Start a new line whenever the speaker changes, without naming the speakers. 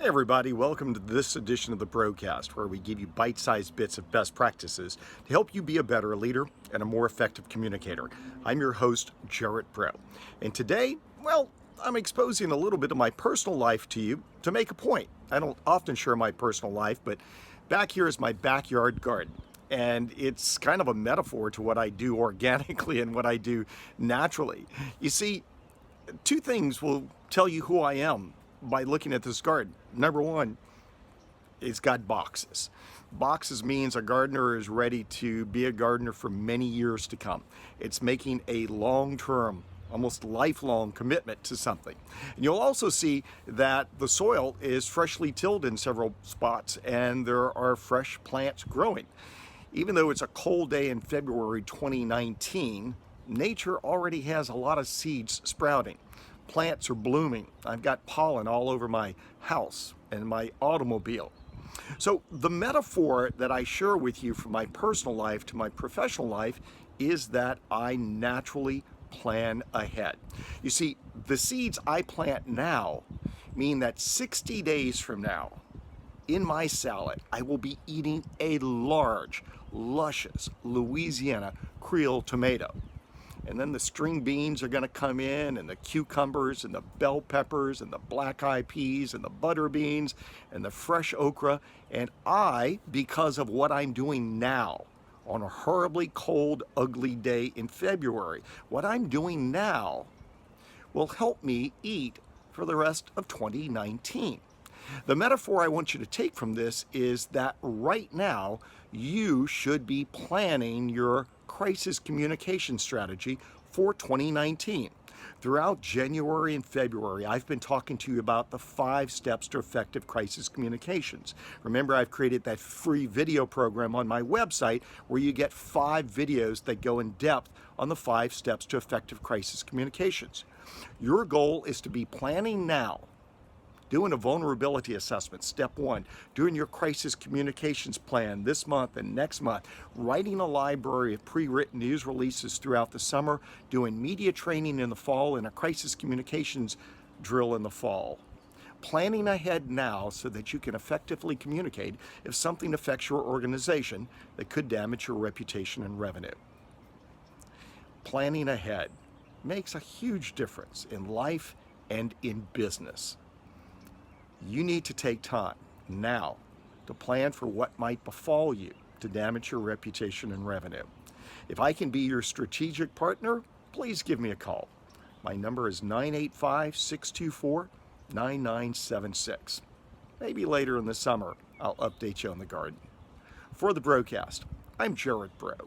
Hey everybody, welcome to this edition of the broadcast where we give you bite-sized bits of best practices to help you be a better leader and a more effective communicator. I'm your host, Gerard Braud. And today, I'm exposing a little bit of my personal life to you to make a point. I don't often share my personal life, but back here is my backyard garden. And it's kind of a metaphor to what I do organically and what I do naturally. You see, two things will tell you who I am by looking at this garden. Number one, it's got boxes. Boxes means a gardener is ready to be a gardener for many years to come. It's making a long-term, almost lifelong commitment to something. And you'll also see that the soil is freshly tilled in several spots and there are fresh plants growing. Even though it's a cold day in February 2019, nature already has a lot of seeds sprouting. Plants are blooming. I've got pollen all over my house and my automobile. So the metaphor that I share with you from my personal life to my professional life is that I naturally plan ahead. You see, the seeds I plant now mean that 60 days from now, in my salad, I will be eating a large, luscious Louisiana Creole tomato. And then the string beans are going to come in, and the cucumbers, and the bell peppers, and the black eyed peas, and the butter beans, and the fresh okra. And I, because of what I'm doing now, on a horribly cold, ugly day in February, what I'm doing now will help me eat for the rest of 2019. The metaphor I want you to take from this is that right now, you should be planning your crisis communication strategy for 2019. Throughout January and February, I've been talking to you about the 5 steps to effective crisis communications. Remember, I've created that free video program on my website where you get 5 videos that go in depth on the 5 steps to effective crisis communications. Your goal is to be planning now, doing a vulnerability assessment, step 1, doing your crisis communications plan this month and next month, writing a library of pre-written news releases throughout the summer, doing media training in the fall and a crisis communications drill in the fall. Planning ahead now so that you can effectively communicate if something affects your organization that could damage your reputation and revenue. Planning ahead makes a huge difference in life and in business. You need to take time now to plan for what might befall you to damage your reputation and revenue. If I can be your strategic partner, please give me a call. My number is 985-624-9976. Maybe later in the summer, I'll update you on the garden. For the broadcast, I'm Gerard Braud.